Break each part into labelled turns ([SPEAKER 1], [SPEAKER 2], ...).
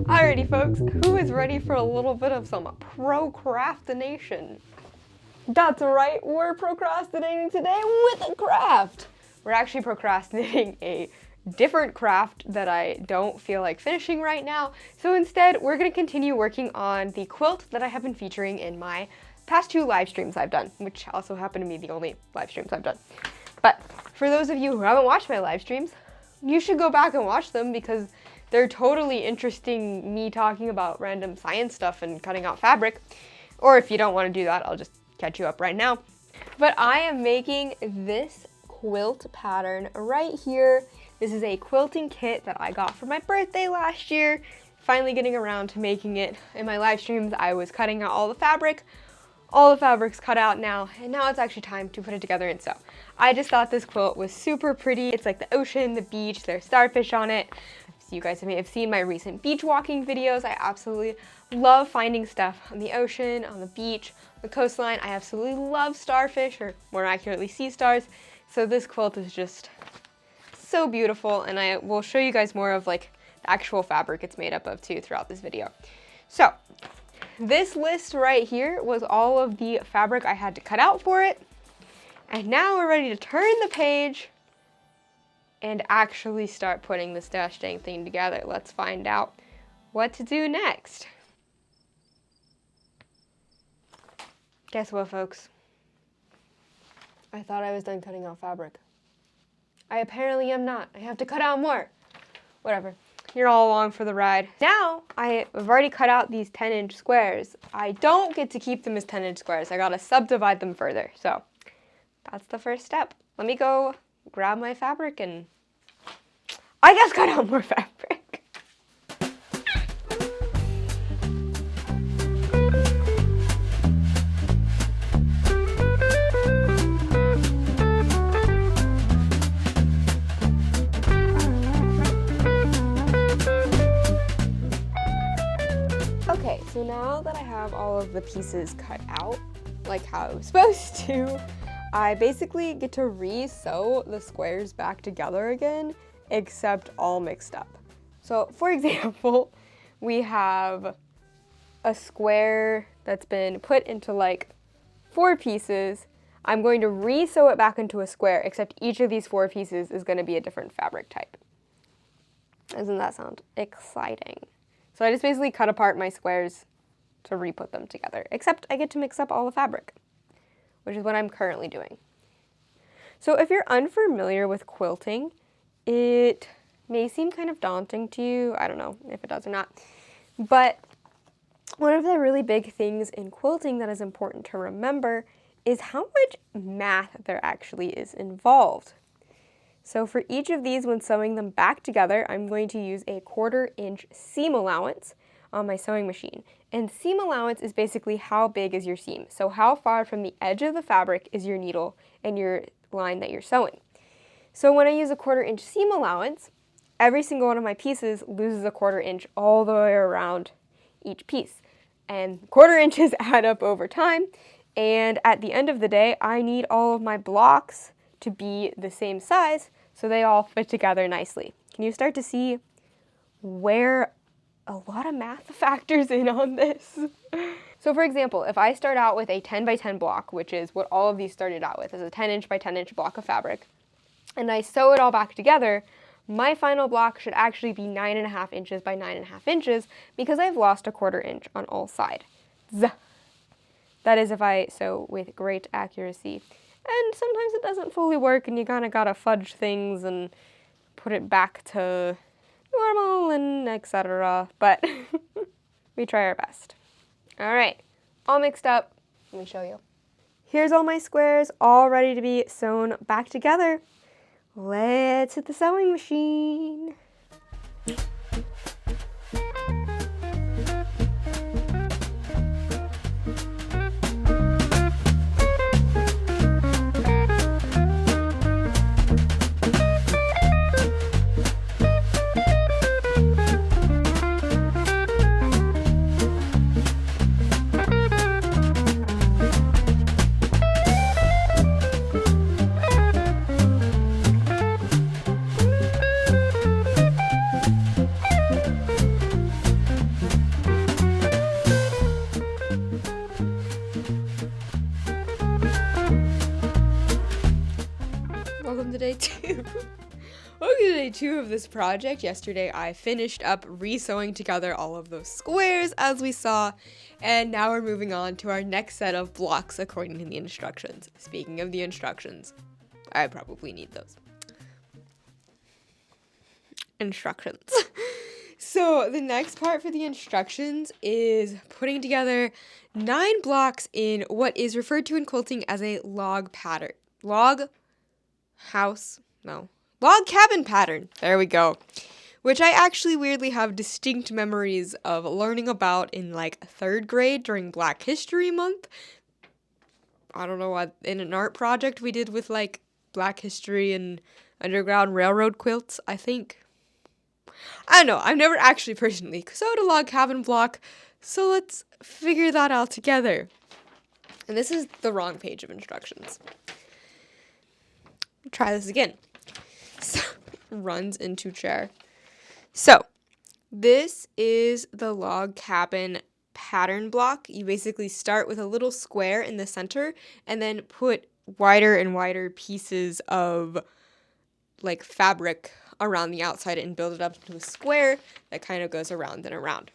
[SPEAKER 1] Alrighty folks, who is ready for a little bit of some procrastination? That's right, we're procrastinating today with a craft! We're actually procrastinating a different craft that I don't feel like finishing right now, so instead we're going to continue working on the quilt that I have been featuring in my past 2 live streams I've done, which also happen to be the only live streams I've done. But for those of you who haven't watched my live streams, you should go back and watch them because they're totally interesting, me talking about random science stuff and cutting out fabric. Or if you don't want to do that, I'll just catch you up right now. But I am making this quilt pattern right here. This is a quilting kit that I got for my birthday last year. Finally getting around to making it. In my live streams, I was cutting out all the fabric. All the fabric's cut out now, and now it's actually time to put it together and sew. I just thought this quilt was super pretty. It's like the ocean, the beach, there's starfish on it. So you guys may have seen my recent beach walking videos. I absolutely love finding stuff on the ocean, on the beach, the coastline. I absolutely love starfish, or more accurately, sea stars. So this quilt is just so beautiful, and I will show you guys more of like the actual fabric it's made up of too throughout this video. So this list right here was all of the fabric I had to cut out for it. And now we're ready to turn the page and actually start putting this dash dang thing together. Let's find out what to do next. Guess what, folks? I thought I was done cutting out fabric. I apparently am not. I have to cut out more. Whatever. You're all along for the ride. Now, I've already cut out these 10-inch squares. I don't get to keep them as 10-inch squares. I gotta subdivide them further. So, that's the first step. Let me go grab my fabric and I guess cut out more fabric. Okay, so now that I have all of the pieces cut out, like how I was supposed to, I basically get to re-sew the squares back together again, except all mixed up. So for example, we have a square that's been put into like 4 pieces. I'm going to re-sew it back into a square, except each of these 4 pieces is going to be a different fabric type. Doesn't that sound exciting? So I just basically cut apart my squares to re-put them together, except I get to mix up all the fabric, which is what I'm currently doing. So if you're unfamiliar with quilting, it may seem kind of daunting to you. I don't know if it does or not. But one of the really big things in quilting that is important to remember is how much math there actually is involved. So for each of these, when sewing them back together, I'm going to use a 1/4 inch seam allowance on my sewing machine. And seam allowance is basically how big is your seam. So how far from the edge of the fabric is your needle and your line that you're sewing. So when I use a 1/4 inch seam allowance, every single one of my pieces loses a 1/4 inch all the way around each piece. And 1/4 inches add up over time. And at the end of the day, I need all of my blocks to be the same size so they all fit together nicely. Can you start to see where a lot of math factors in on this? So for example, if I start out with a 10 by 10 block, which is what all of these started out with, is a 10 inch by 10 inch block of fabric, and I sew it all back together, my final block should actually be 9.5 inches by 9.5 inches because I've lost a 1/4 inch on all sides. That is if I sew with great accuracy. And sometimes it doesn't fully work and you kind of gotta fudge things and put it back to normal and etc. But we try our best. All right, all mixed up. Let me show you. Here's all my squares all ready to be sewn back together. Let's hit the sewing machine. day 2. Welcome to day 2 of this project. Yesterday I finished up re-sewing together all of those squares as we saw, and now we're moving on to our next set of blocks according to the instructions. Speaking of the instructions, I probably need those. Instructions. So the next part for the instructions is putting together 9 blocks in what is referred to in quilting as a log pattern. Log cabin pattern. There we go. Which I actually weirdly have distinct memories of learning about in like 3rd grade during Black History Month. I don't know what, in an art project we did with like Black History and Underground Railroad quilts, I think. I don't know. I've never actually personally sewed a log cabin block, so let's figure that out together. And this is the wrong page of instructions. Try this again. So, runs into chair. So, this is the log cabin pattern block. You basically start with a little square in the center and then put wider and wider pieces of like fabric around the outside and build it up into a square that kind of goes around and around.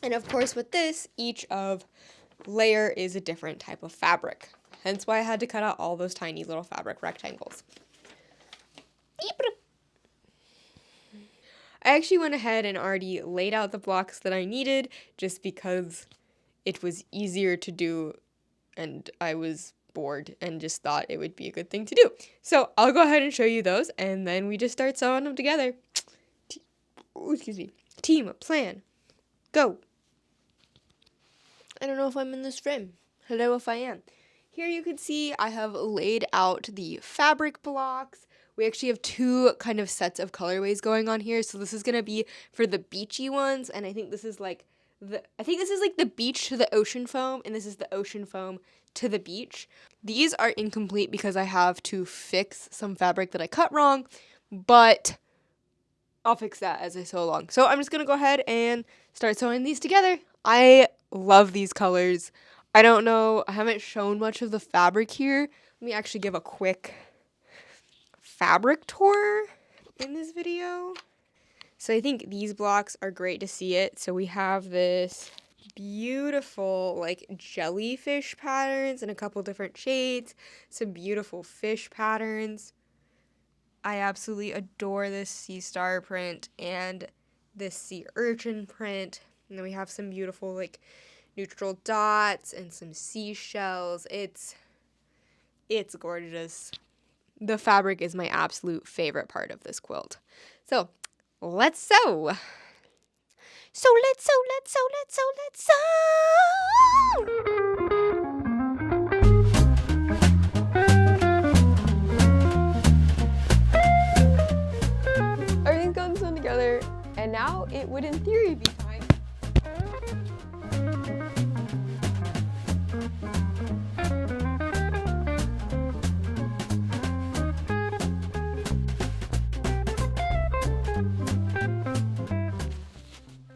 [SPEAKER 1] And of course with this, each of layer is a different type of fabric. Hence why I had to cut out all those tiny little fabric rectangles. I actually went ahead and already laid out the blocks that I needed just because it was easier to do and I was bored and just thought it would be a good thing to do. So I'll go ahead and show you those and then we just start sewing them together. Team, plan, go. I don't know if I'm in this frame. Hello if I am. Here you can see I have laid out the fabric blocks. We actually have 2 kind of sets of colorways going on here. So this is going to be for the beachy ones, and I think this is like the beach to the ocean foam, and this is the ocean foam to the beach. These are incomplete because I have to fix some fabric that I cut wrong, but I'll fix that as I sew along. So I'm just going to go ahead and start sewing these together. I love these colors. I don't know, I haven't shown much of the fabric here. Let me actually give a quick fabric tour in this video. So I think these blocks are great to see it. So we have this beautiful like jellyfish patterns in a couple different shades, some beautiful fish patterns. I absolutely adore this sea star print and this sea urchin print. And then we have some beautiful like neutral dots and some seashells. It's gorgeous. The fabric is my absolute favorite part of this quilt. So let's sew. So let's sew, let's sew, let's sew, let's sew. Everything's gotten sewn together, and now it would in theory be time.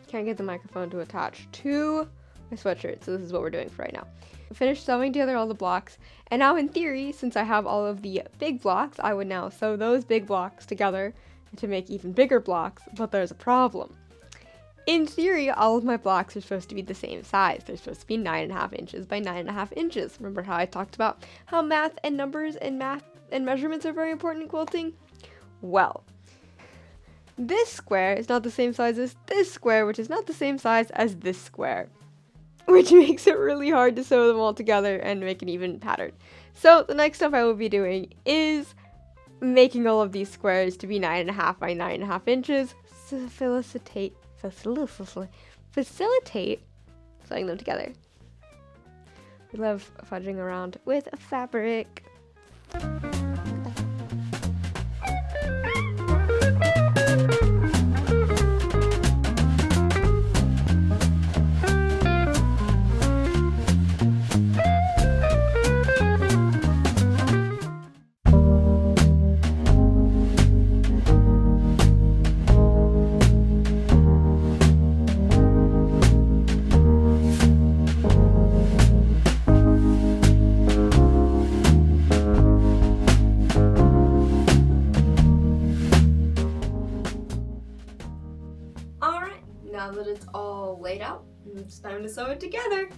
[SPEAKER 1] Can't get the microphone to attach to my sweatshirt, so this is what we're doing for right now. I finished sewing together all the blocks, and now in theory, since I have all of the big blocks, I would now sew those big blocks together to make even bigger blocks, but there's a problem. In theory, all of my blocks are supposed to be the same size. They're supposed to be 9.5 inches by 9.5 inches. Remember how I talked about how math and numbers and measurements are very important in quilting? Well, this square is not the same size as this square, which is not the same size as this square, which makes it really hard to sew them all together and make an even pattern. So the next step I will be doing is making all of these squares to be 9.5 by 9.5 inches to facilitate sewing them together. We love fudging around with fabric. now that it's all laid out, it's time to sew it together.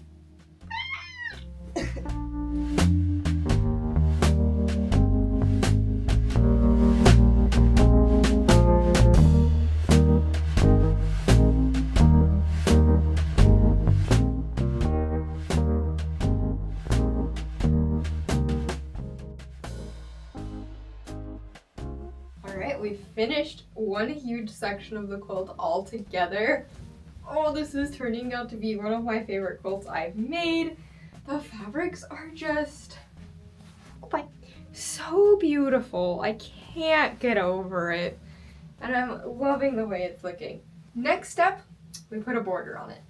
[SPEAKER 1] Alright, we finished one huge section of the quilt all together. Oh, this is turning out to be one of my favorite quilts I've made. The fabrics are just so beautiful. I can't get over it. And I'm loving the way it's looking. Next step, we put a border on it.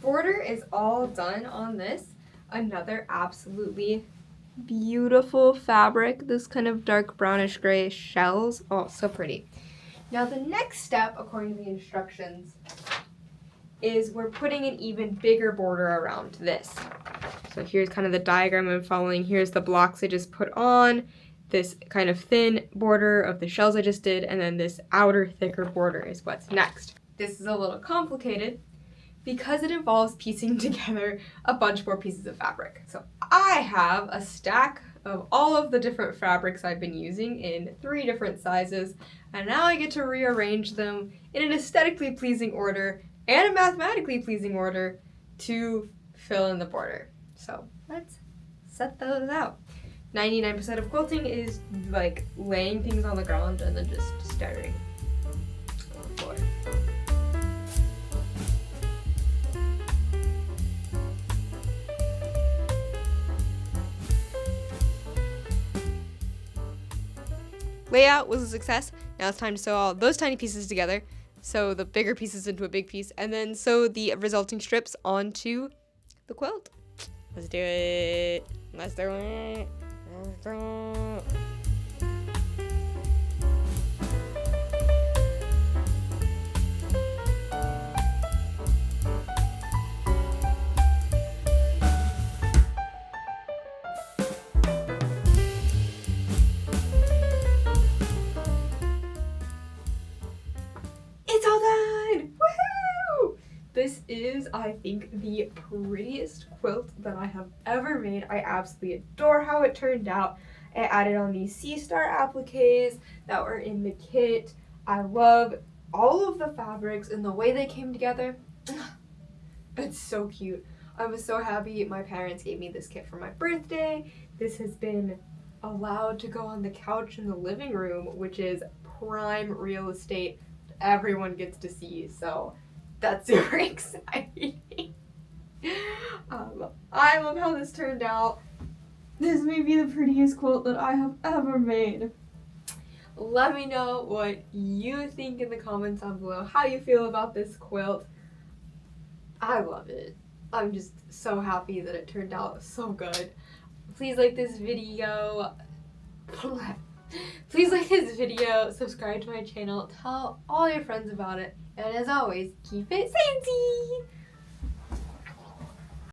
[SPEAKER 1] Border is all done on this. Another absolutely beautiful fabric, this kind of dark brownish gray shells. Oh, so pretty. Now the next step, according to the instructions, is we're putting an even bigger border around this. So here's kind of the diagram I'm following. Here's the blocks I just put on, this kind of thin border of the shells I just did, and then this outer thicker border is what's next. This is a little complicated because it involves piecing together a bunch more pieces of fabric. So I have a stack of all of the different fabrics I've been using in 3 different sizes, and now I get to rearrange them in an aesthetically pleasing order and a mathematically pleasing order to fill in the border. So let's set those out. 99% of quilting is like laying things on the ground and then just staring on the floor. Layout was a success. Now it's time to sew all those tiny pieces together. Sew the bigger pieces into a big piece, and then sew the resulting strips onto the quilt. Let's do it. Let's do it. Let's do it. It's all done! Woohoo! This is, I think, the prettiest quilt that I have ever made. I absolutely adore how it turned out. I added on these sea star appliques that were in the kit. I love all of the fabrics and the way they came together. It's so cute. I was so happy my parents gave me this kit for my birthday. This has been allowed to go on the couch in the living room, which is prime real estate. Everyone gets to see, so that's super exciting. I love how this turned out. This may be the prettiest quilt that I have ever made. Let me know what you think in the comments down below, how you feel about this quilt. I love it. I'm just so happy that it turned out so good. Please like this video. Please like this video, subscribe to my channel, tell all your friends about it, and as always, keep it fancy!